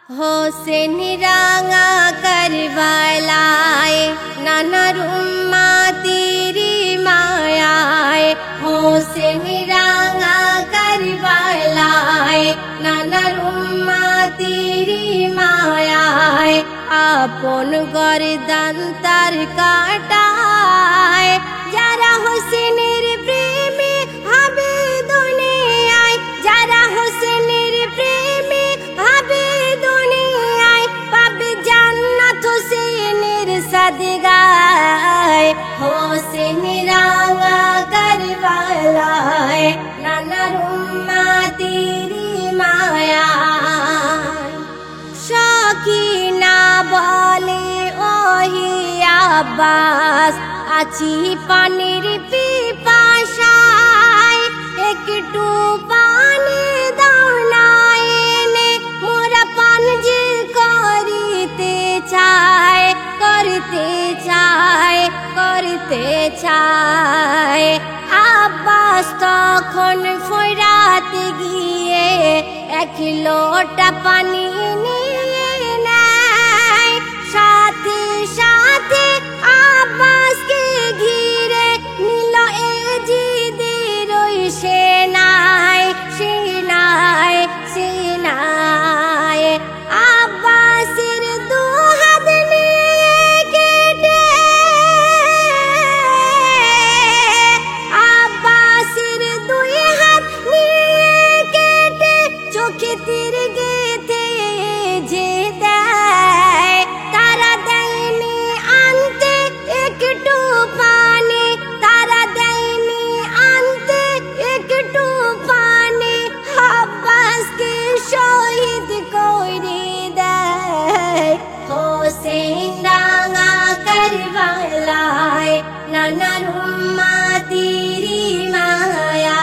হোসেন রাঙা করবালায় নানা রুম্মা তেরি মায়ায়। হোসেন রাঙা করবালায় নানা রুম্মা তেরি মায়ায়। আপন গর্দান তার কাটায় যারা হোসেনের প্রেমে হবে দুনিয়ায়। যারা হোসেনের প্রেমে হবে দুনিয়ায় পাবে জান্নাত হোসেনের সাদগায়। হোসেন রাঙা করবালায় নানা রুম্মা তেরি মায়ায়। সখিনা বলে ওহি আব্বাস আছি পানির পিপাসায়। একটু পানি দাও না এনে মোরা পান যে করিতে চায় করতে চায় করতে চায়। আব্বাস তখন ফোরাতে গিয়ে এক লোটা পানি নিয়ে নেয়। সাথে সাথে আব্বাসকে ঘিরে নিল এজিদের ওই সেনায় সেনায় সেনায়। আব্বাসের দু হাত নিয়ে কেটে আব্বাসের দুই হাত নিয়ে কেটে চোখে তীর গেঁথে যে দেয়। তারা দেয়নি আনতে একটু পানি তারা দেয়নি আনতে একটু পানি। আব্বাসকে শহীদ করে দেয়। হোসেন রাঙা করবালায় নানা রুম্মা তেরি মায়ায়।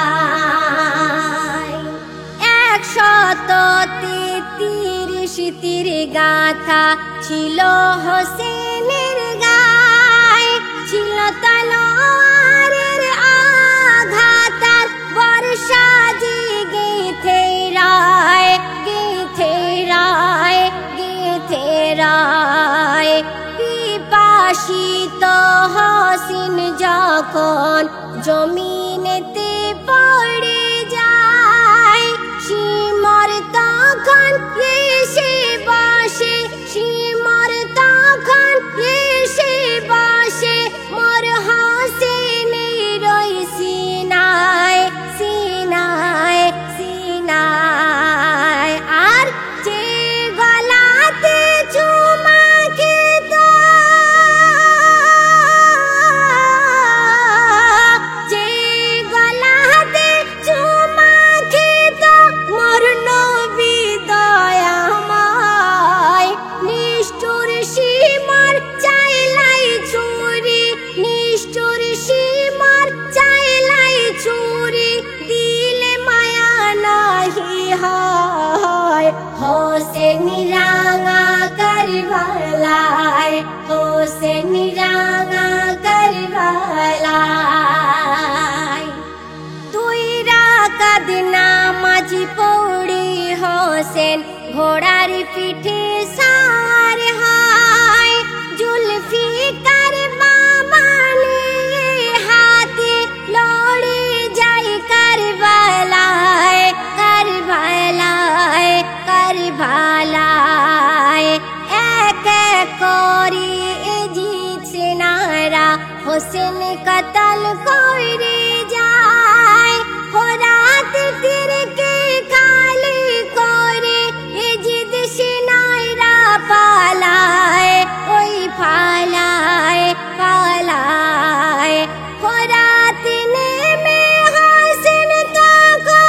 133 তীর গাঁথা ছিল হোসেনের গায়। ছিল তলোয়ারের আঘাত বর্ষা যে গেঁথে রায় গেঁথে রায় গেঁথে রায়। পিপাসিত হোসেন যখন জমিনেতে পড়ে যায়। শিমর তখন এসে বসে শিমর তখন এসে বসে মোর হোসেনের ওই সিনায় সিনায় সিনায়। আর যে গলাতে চুমা খেত যে গলাতে চুমা খেত মোর নবী দয়াময়। নিষ্ঠুর শিমর চাইলাই ছুরি নিষ্ঠুর শিমর চাইলাই ছুরি দিলে মায়া নাহি হয়। হোসেন রাঙা করবালায় হোসেন রাঙা করবালায়। 2 রাকাত নামাজ পড়ে হোসেন ঘোড়ার পিঠে সার হয়। জুলফিকার বাবা নিয়ে হাতে লড়ে যায় করবালায় করবালায় করবালায়। এক এক করে এজিদ সেনারা হোসেন কতল করে যায়। ফোরাত তীরকে খালি করে এজিদ সেনারা পালায় ওই পালায় পালায়। ফোরাত নেমে হোসেন তখন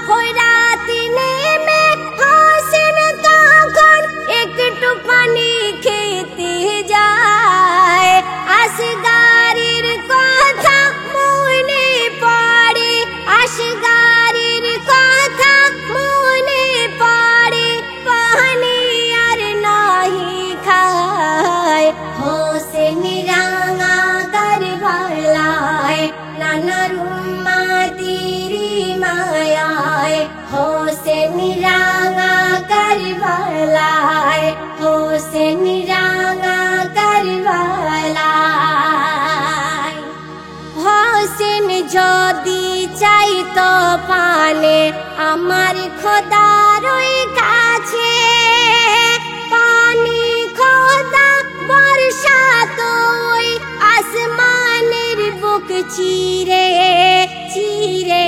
ফোরাত নেমে হোসেন তখন একটু পানি খেতে যায়। হোসেন রাঙা কারবালায়, হোসেন রাঙা কারবালায়। হোসেন যদি চাইতো পানে আমার খোদার ওই কাছে, পানি খোদা বর্ষাতো ওই আসমানের বুক চিরে চিরে,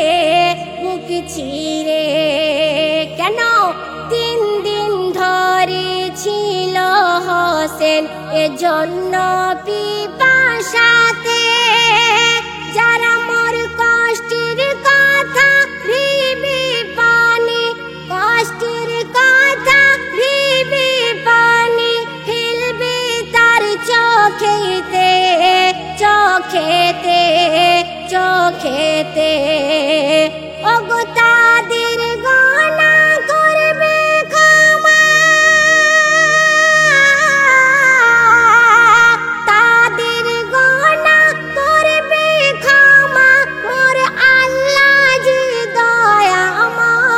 বুক চিরে। কেন 3 দিন ধরে ছিল হোসেন এজন্য পিপাসাতে, যারা মোর কষ্টের কথা ভেবে পানি, কষ্টের কথা ভেবে পানি ফেলবে তার চোখেতে, চোখেতে, চোখেতে। ওগো তাদের গোনা করবে ক্ষমা, তাদের গোনা করবে ক্ষমা মোর আল্লাহ জি দয়াময়।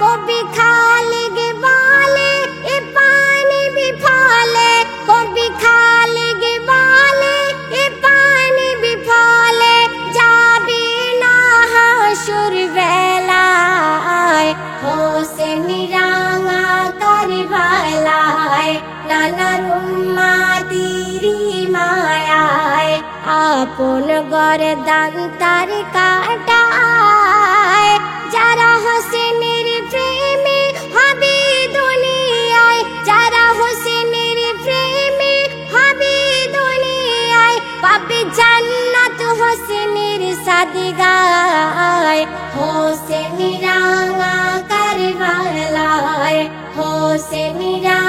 কবি খালিক বলে এ পানি বিফলে, কবি খালিক বলে এ পানি বিফলে, যাবে না হাসুর বেলায়। হোসেন রাঙা কারবালায়, নানার উম্মাতিরি মায়ায়, আপন গর্দান তার কাটায়। যারা হোসেনের প্রেমে হবে দুনিয়ায়, যারা হোসেনের প্রেমে হবে দুনিয়ায়, পাবে জান্নাত হোসেনের সাদগায়। হোসেন রাঙা কারবালায়, হোসেন রাঙা